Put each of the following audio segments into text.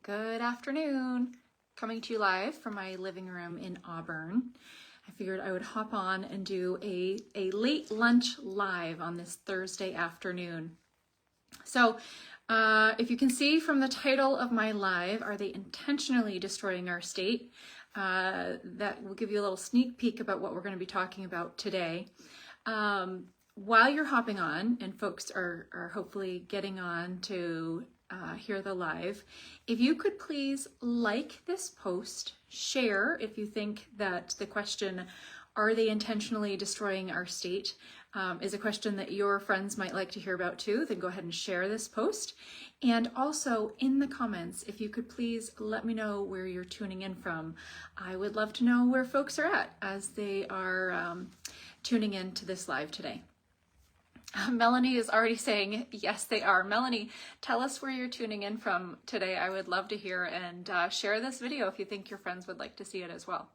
Good afternoon. Coming to you live from my living room in Auburn. I figured I would hop on and do a late lunch live on this Thursday afternoon. So if you can see from the title of my live, Are They Intentionally Destroying Our State? That will give you a little sneak peek about what we're going to be talking about today. While you're hopping on and folks are hopefully getting on to hear the live, if you could please like this post, share if you think that the question, are they intentionally destroying our state, is a question that your friends might like to hear about too, then go ahead and share this post. And also in the comments, if you could please let me know where you're tuning in from. I would love to know where folks are at as they are tuning in to this live today. Melanie is already saying, yes, they are. Melanie, tell us where you're tuning in from today. I would love to hear, and share this video if you think your friends would like to see it as well.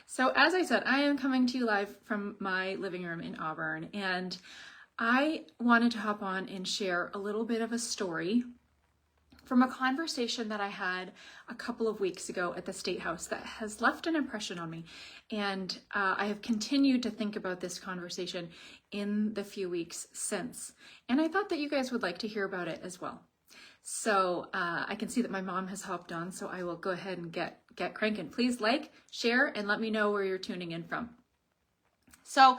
So as I said, I am coming to you live from my living room in Auburn, and I wanted to hop on and share a little bit of a story from a conversation that I had a couple of weeks ago at the State House that has left an impression on me. And I have continued to think about this conversation in the few weeks since. And I thought that you guys would like to hear about it as well. So I can see that my mom has hopped on, so I will go ahead and get cranking. Please like, share, and let me know where you're tuning in from. So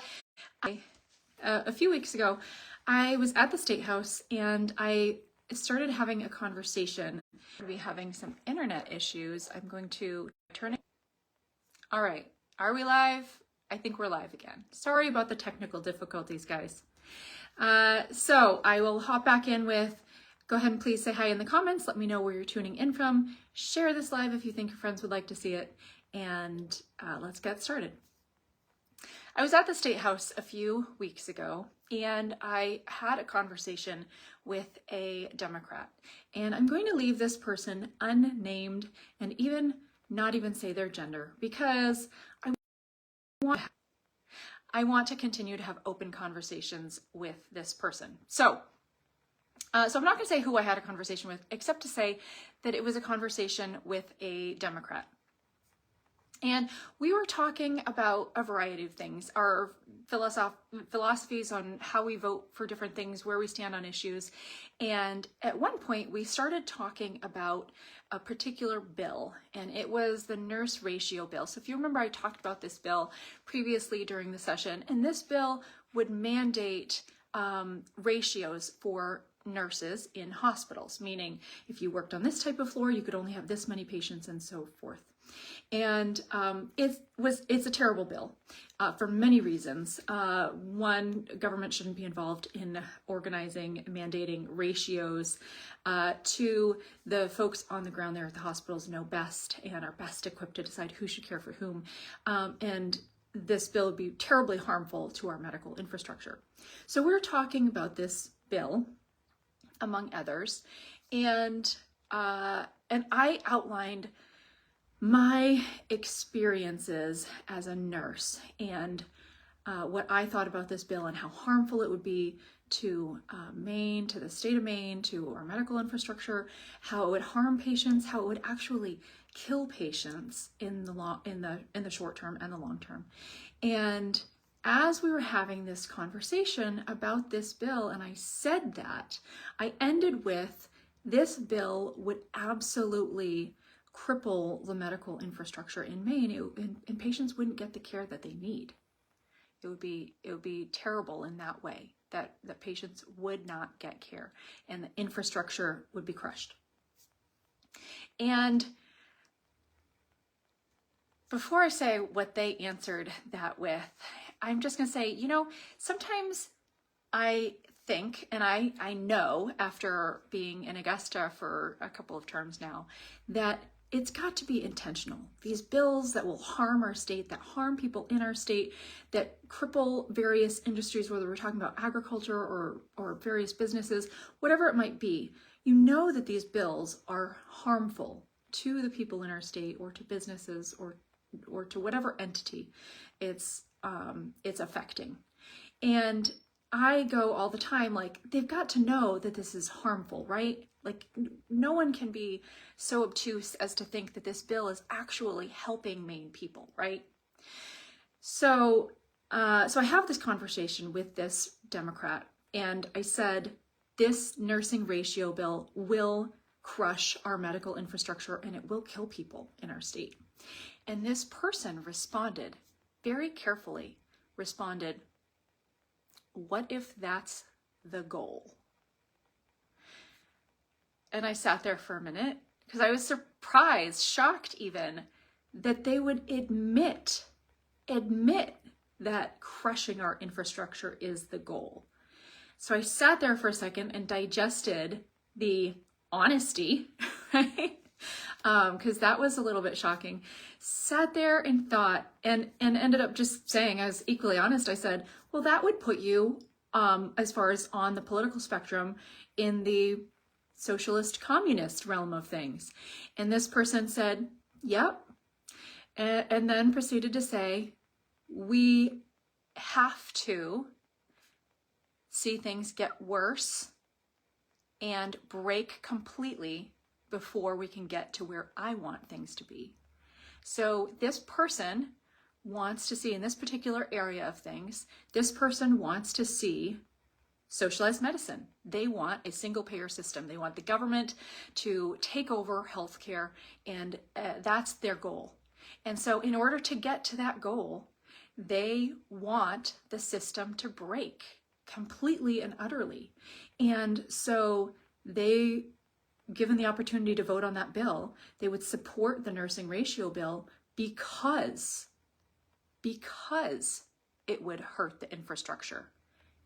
a few weeks ago, I was at the State House and I started having a conversation. We're going to be having some internet issues. I'm going to turn it. All right. Are we live? I think we're live again. Sorry about the technical difficulties, guys. So I will hop back in with, go ahead and please say hi in the comments. Let me know where you're tuning in from. Share this live if you think your friends would like to see it. And let's get started. I was at the State House a few weeks ago, and I had a conversation with a Democrat. And I'm going to leave this person unnamed and not even say their gender, because I want to continue to have open conversations with this person. So I'm not going to say who I had a conversation with, except to say that it was a conversation with a Democrat. And we were talking about a variety of things, our philosophies on how we vote for different things, where we stand on issues. And at one point, we started talking about a particular bill, and it was the nurse ratio bill. So if you remember, I talked about this bill previously during the session, and this bill would mandate ratios for nurses in hospitals, meaning if you worked on this type of floor, you could only have this many patients and so forth. And it's a terrible bill for many reasons. One, government shouldn't be involved in organizing, mandating ratios. Two, the folks on the ground there at the hospitals know best and are best equipped to decide who should care for whom. And this bill would be terribly harmful to our medical infrastructure. So we're talking about this bill, among others, and I outlined my experiences as a nurse and what I thought about this bill and how harmful it would be to Maine, to the state of Maine, to our medical infrastructure, how it would harm patients, how it would actually kill patients in the short term and the long term. And as we were having this conversation about this bill, and I said that, I ended with, this bill would absolutely cripple the medical infrastructure in Maine, and patients wouldn't get the care that they need. It would be terrible in that way, that patients would not get care and the infrastructure would be crushed. And before I say what they answered that with, I'm just going to say, sometimes I think, and I know after being in Augusta for a couple of terms now, that it's got to be intentional. These bills that will harm our state, that harm people in our state, that cripple various industries, whether we're talking about agriculture or various businesses, whatever it might be, that these bills are harmful to the people in our state or to businesses or to whatever entity it's affecting. And I go all the time, like, they've got to know that this is harmful, right? Like, no one can be so obtuse as to think that this bill is actually helping Maine people, right? So I have this conversation with this Democrat, and I said, this nursing ratio bill will crush our medical infrastructure and it will kill people in our state. And this person responded, very carefully responded, what if that's the goal? And I sat there for a minute because I was surprised, shocked even, that they would admit that crushing our infrastructure is the goal. So I sat there for a second and digested the honesty, right? Because that was a little bit shocking. Sat there and thought, and ended up just saying, I was equally honest, I said, well, that would put you, as far as on the political spectrum, in the socialist communist realm of things. And this person said, yep. And then proceeded to say, we have to see things get worse and break completely before we can get to where I want things to be. So this person wants to see, in this particular area of things, this person wants to see socialized medicine. They want a single payer system. They want the government to take over healthcare, and that's their goal. And so in order to get to that goal, they want the system to break completely and utterly. And so they, given the opportunity to vote on that bill, they would support the nursing ratio bill because it would hurt the infrastructure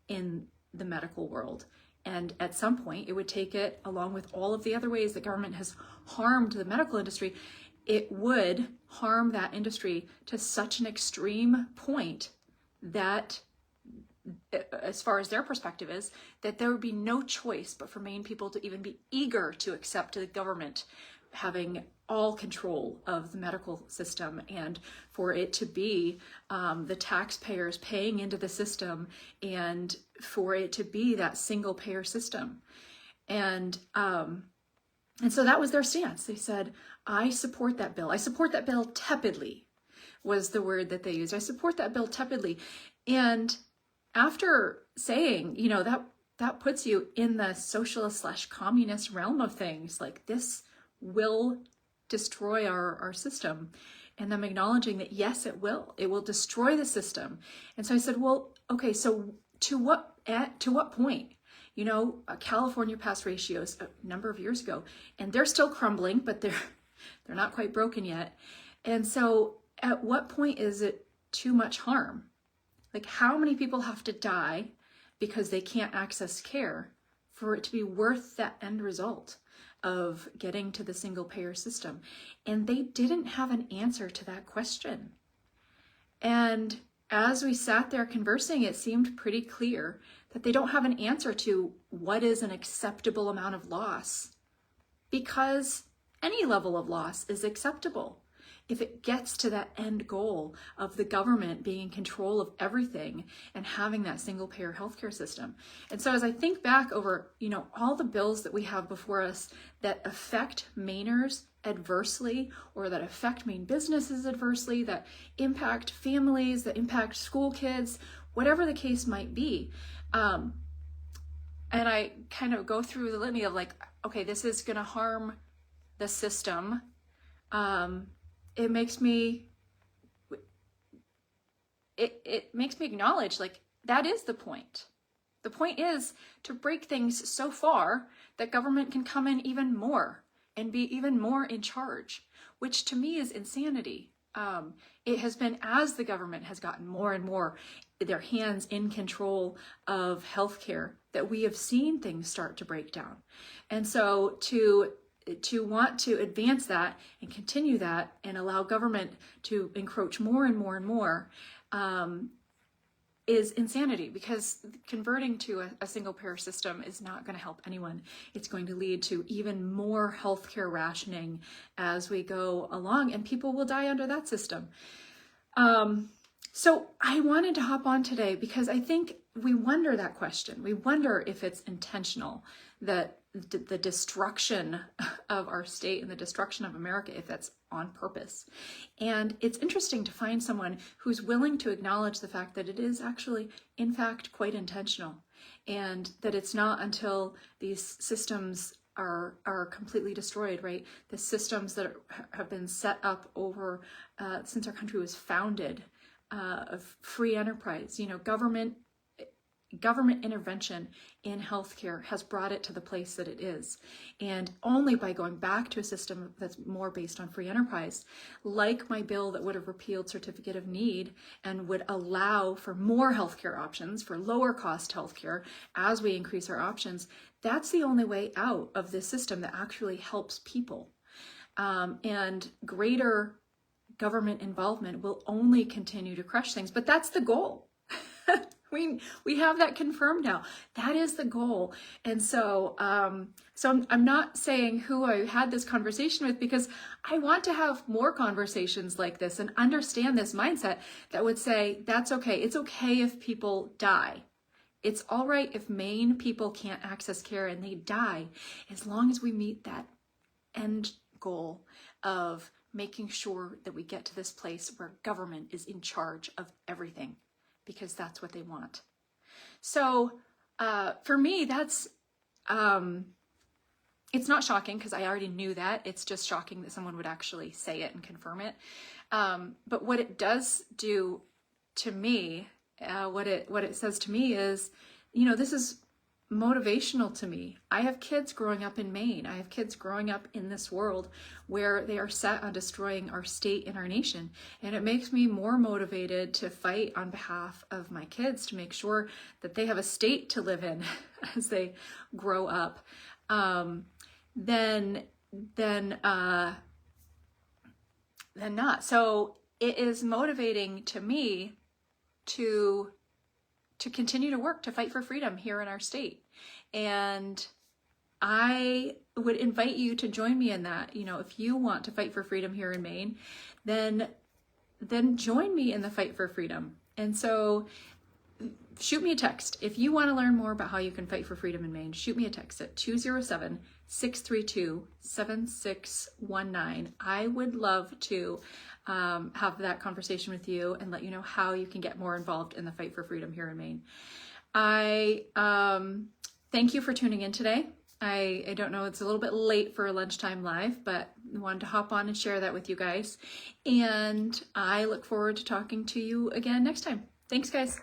in the medical world. And at some point, it would take it, along with all of the other ways the government has harmed the medical industry, it would harm that industry to such an extreme point that, as far as their perspective is, that there would be no choice but for Maine people to even be eager to accept the government having all control of the medical system, and for it to be the taxpayers paying into the system, and for it to be that single payer system. And so that was their stance. They said, I support that bill. I support that bill tepidly, was the word that they used. I support that bill tepidly. And after saying, that puts you in the socialist/communist realm of things, like this will destroy our system, and them acknowledging that yes, it will destroy the system. And so I said, well, okay, so to what point? California passed ratios a number of years ago, and they're still crumbling, but they're not quite broken yet. And so at what point is it too much harm? Like, how many people have to die because they can't access care for it to be worth that end result of getting to the single payer system? And they didn't have an answer to that question. And as we sat there conversing, it seemed pretty clear that they don't have an answer to what is an acceptable amount of loss, because any level of loss is acceptable if it gets to that end goal of the government being in control of everything and having that single payer healthcare system. And so as I think back over, all the bills that we have before us that affect Mainers adversely, or that affect Maine businesses adversely, that impact families, that impact school kids, whatever the case might be. And I kind of go through the litany of like, okay, this is going to harm the system. It makes me acknowledge, like, that is the point. The point is to break things so far that government can come in even more and be even more in charge, which to me is insanity. It has been, as the government has gotten more and more their hands in control of healthcare, that we have seen things start to break down. And so to want to advance that and continue that and allow government to encroach more and more and more is insanity, because converting to a single payer system is not going to help anyone. It's going to lead to even more healthcare rationing as we go along, and people will die under that system. So I wanted to hop on today because I think we wonder that question. We wonder if it's intentional that the destruction of our state and the destruction of America if that's on purpose. And it's interesting to find someone who's willing to acknowledge the fact that it is actually, in fact, quite intentional, and that it's not until these systems are completely destroyed, right? The systems that have been set up over since our country was founded, of free enterprise, government intervention in healthcare has brought it to the place that it is. And only by going back to a system that's more based on free enterprise, like my bill that would have repealed certificate of need and would allow for more healthcare options, for lower cost healthcare as we increase our options, that's the only way out of this system that actually helps people. And greater government involvement will only continue to crush things, but that's the goal. We have that confirmed now. That is the goal. And so, I'm not saying who I had this conversation with, because I want to have more conversations like this and understand this mindset that would say, that's okay. It's okay if people die. It's all right if Maine people can't access care and they die, as long as we meet that end goal of making sure that we get to this place where government is in charge of everything, because that's what they want. So for me, that's, it's not shocking because I already knew that. It's just shocking that someone would actually say it and confirm it. But what it does do to me, what it says to me is, this is motivational to me. I have kids growing up in Maine. I have kids growing up in this world where they are set on destroying our state and our nation. And it makes me more motivated to fight on behalf of my kids to make sure that they have a state to live in as they grow up. Than not. So it is motivating to me to continue to work to fight for freedom here in our state. And I would invite you to join me in that. If you want to fight for freedom here in Maine, then join me in the fight for freedom. And so shoot me a text. If you want to learn more about how you can fight for freedom in Maine, shoot me a text at 207-632-7619. I would love to have that conversation with you and let you know how you can get more involved in the fight for freedom here in Maine. I thank you for tuning in today. I don't know, it's a little bit late for a lunchtime live, but I wanted to hop on and share that with you guys. And I look forward to talking to you again next time. Thanks, guys.